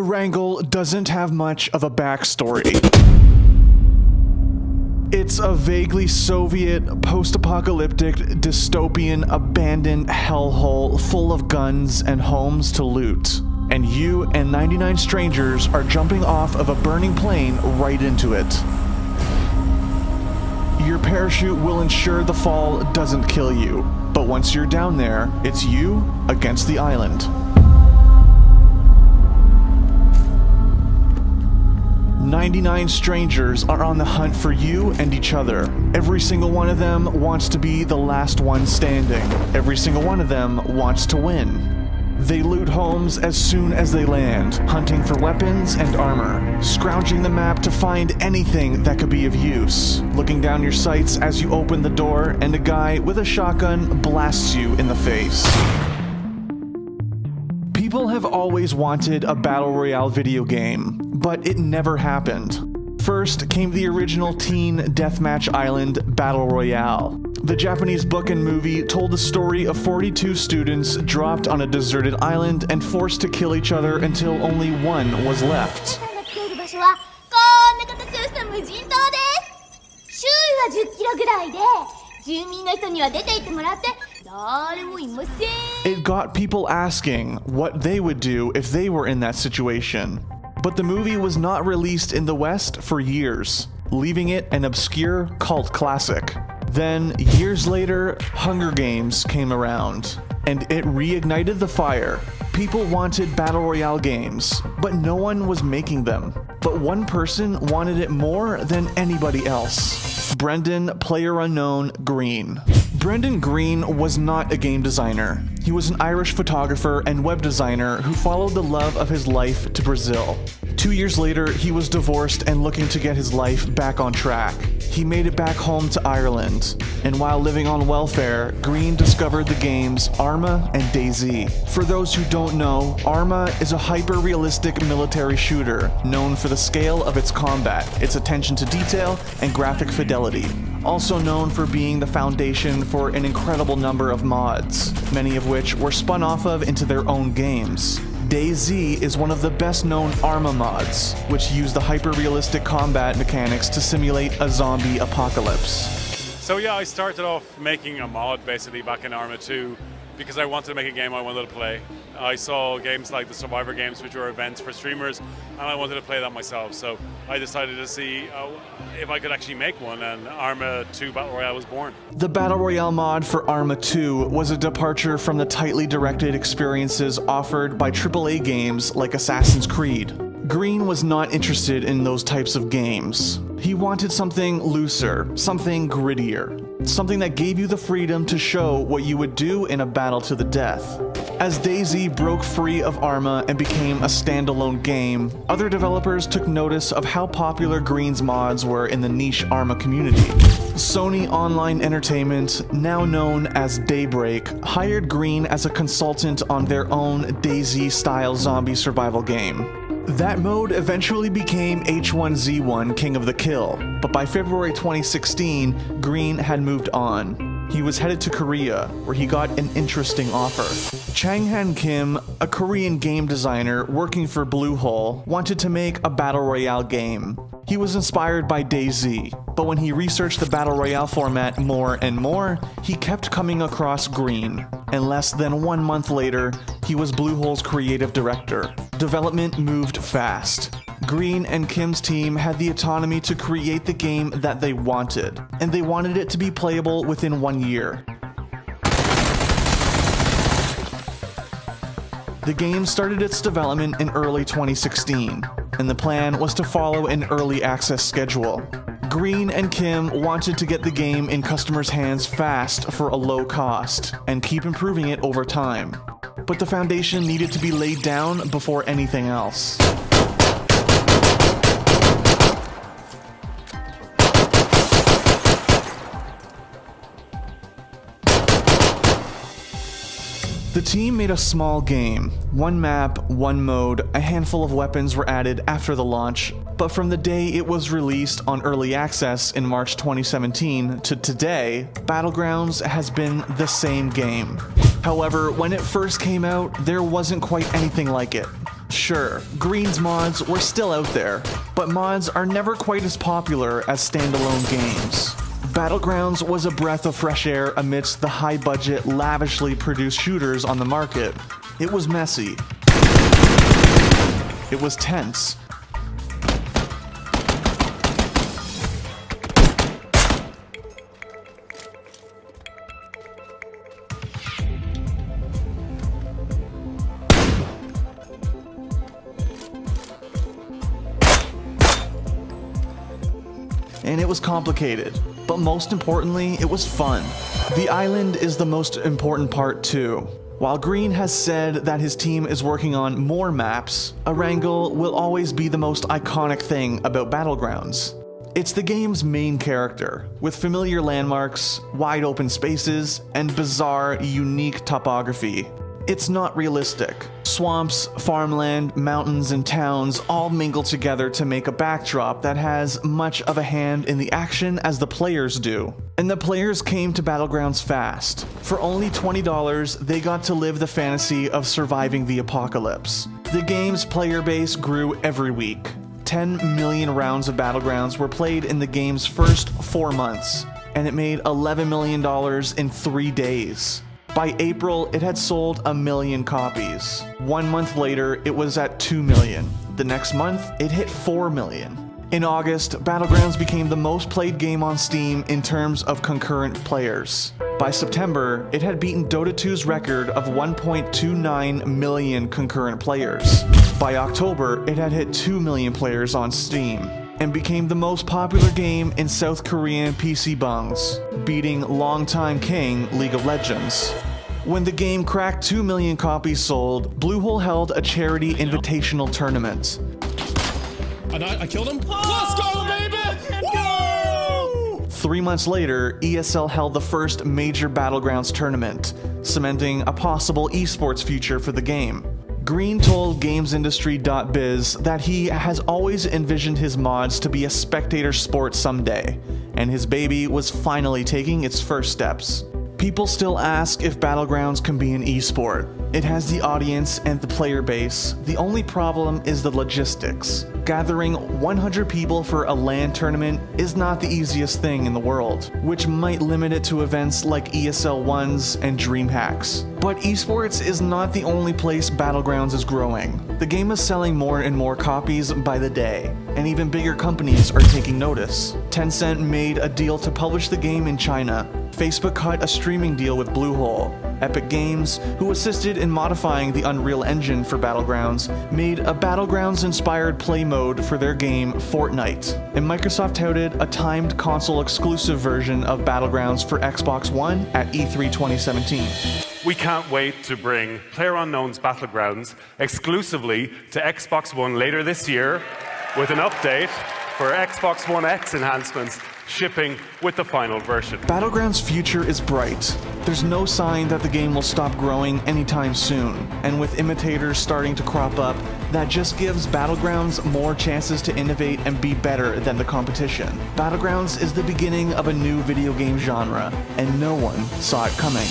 wrangle doesn't have much of a backstory. It's a vaguely Soviet, post-apocalyptic, dystopian, abandoned hellhole full of guns and homes to loot. And you and 99 strangers are jumping off of a burning plane right into it. Your parachute will ensure the fall doesn't kill you, but once you're down there, it's you against the island. 99 strangers are on the hunt for you and each other. Every single one of them wants to be the last one standing. Every single one of them wants to win. They loot homes as soon as they land, hunting for weapons and armor, scrounging the map to find anything that could be of use, looking down your sights as you open the door and a guy with a shotgun blasts you in the face. People have always wanted a battle royale video game, but it never happened. First came the original Teen Deathmatch Island Battle Royale. The Japanese book and movie told the story of 42 students dropped on a deserted island and forced to kill each other until only one was left. It got people asking what they would do if they were in that situation. But the movie was not released in the West for years, leaving it an obscure cult classic. Then, years later, Hunger Games came around, and it reignited the fire. People wanted battle royale games, but no one was making them. But one person wanted it more than anybody else. Brendan PlayerUnknown Green. Brendan Green was not a game designer. He was an Irish photographer and web designer who followed the love of his life to Brazil. 2 years later, he was divorced and looking to get his life back on track. He made it back home to Ireland, and while living on welfare, Green discovered the games Arma and DayZ. For those who don't know, Arma is a hyper-realistic military shooter known for the scale of its combat, its attention to detail, and graphic fidelity. Also known for being the foundation for an incredible number of mods, many of which were spun off of into their own games. DayZ is one of the best-known Arma mods, which use the hyper-realistic combat mechanics to simulate a zombie apocalypse. So yeah, I started off making a mod basically back in Arma 2 because I wanted to make a game I wanted to play. I saw games like the Survivor games, which were events for streamers, and I wanted to play that myself. So I decided to see if I could actually make one, and Arma 2 Battle Royale was born. The Battle Royale mod for Arma 2 was a departure from the tightly directed experiences offered by AAA games like Assassin's Creed. Green was not interested in those types of games. He wanted something looser, something grittier, something that gave you the freedom to show what you would do in a battle to the death. As DayZ broke free of Arma and became a standalone game, other developers took notice of how popular Green's mods were in the niche Arma community. Sony Online Entertainment, now known as Daybreak, hired Green as a consultant on their own DayZ-style zombie survival game. That mode eventually became H1Z1 King of the Kill, but by February 2016, Green had moved on. He was headed to Korea, where he got an interesting offer. Chang-Han Kim, a Korean game designer working for Bluehole, wanted to make a battle royale game. He was inspired by DayZ, but when he researched the battle royale format more and more, he kept coming across Green. And less than 1 month later, he was Bluehole's creative director. Development moved fast. Green and Kim's team had the autonomy to create the game that they wanted, and they wanted it to be playable within 1 year. The game started its development in early 2016, and the plan was to follow an early access schedule. Green and Kim wanted to get the game in customers' hands fast for a low cost, and keep improving it over time. But the foundation needed to be laid down before anything else. The team made a small game. One map, one mode, a handful of weapons were added after the launch, but from the day it was released on early access in March 2017 to today, Battlegrounds has been the same game. However, when it first came out, there wasn't quite anything like it. Sure, Green's mods were still out there, but mods are never quite as popular as standalone games. Battlegrounds was a breath of fresh air amidst the high-budget, lavishly produced shooters on the market. It was messy. It was tense. And it was complicated, but most importantly, it was fun. The island is the most important part too. While Green has said that his team is working on more maps, Erangel will always be the most iconic thing about Battlegrounds. It's the game's main character, with familiar landmarks, wide open spaces, and bizarre, unique topography. It's not realistic. Swamps, farmland, mountains, and towns all mingle together to make a backdrop that has much of a hand in the action as the players do. And the players came to Battlegrounds fast. For only $20, they got to live the fantasy of surviving the apocalypse. The game's player base grew every week. 10 million rounds of Battlegrounds were played in the game's first 4 months, and it made $11 million in 3 days. By April, it had sold 1 million copies. 1 month later, it was at 2 million. The next month, it hit 4 million. In August, Battlegrounds became the most played game on Steam in terms of concurrent players. By September, it had beaten Dota 2's record of 1.29 million concurrent players. By October, it had hit 2 million players on Steam, and became the most popular game in South Korean PC bungs, beating longtime king League of Legends. When the game cracked 2 million copies sold, Bluehole held a charity invitational tournament. I killed him? Let's go, baby! Woo! 3 months later, ESL held the first major Battlegrounds tournament, cementing a possible esports future for the game. Green told GamesIndustry.biz that he has always envisioned his mods to be a spectator sport someday, and his baby was finally taking its first steps. People still ask if Battlegrounds can be an esport. It has the audience and the player base. The only problem is the logistics. Gathering 100 people for a LAN tournament is not the easiest thing in the world, which might limit it to events like ESL 1s and DreamHacks. But esports is not the only place Battlegrounds is growing. The game is selling more and more copies by the day, and even bigger companies are taking notice. Tencent made a deal to publish the game in China. Facebook cut a streaming deal with Bluehole. Epic Games, who assisted in modifying the Unreal Engine for Battlegrounds, made a Battlegrounds-inspired play mode for their game Fortnite. And Microsoft touted a timed console-exclusive version of Battlegrounds for Xbox One at E3 2017. We can't wait to bring PlayerUnknown's Battlegrounds exclusively to Xbox One later this year, with an update for Xbox One X enhancements shipping with the final version. Battlegrounds' future is bright. There's no sign that the game will stop growing anytime soon, and with imitators starting to crop up, that just gives Battlegrounds more chances to innovate and be better than the competition. Battlegrounds is the beginning of a new video game genre, and no one saw it coming.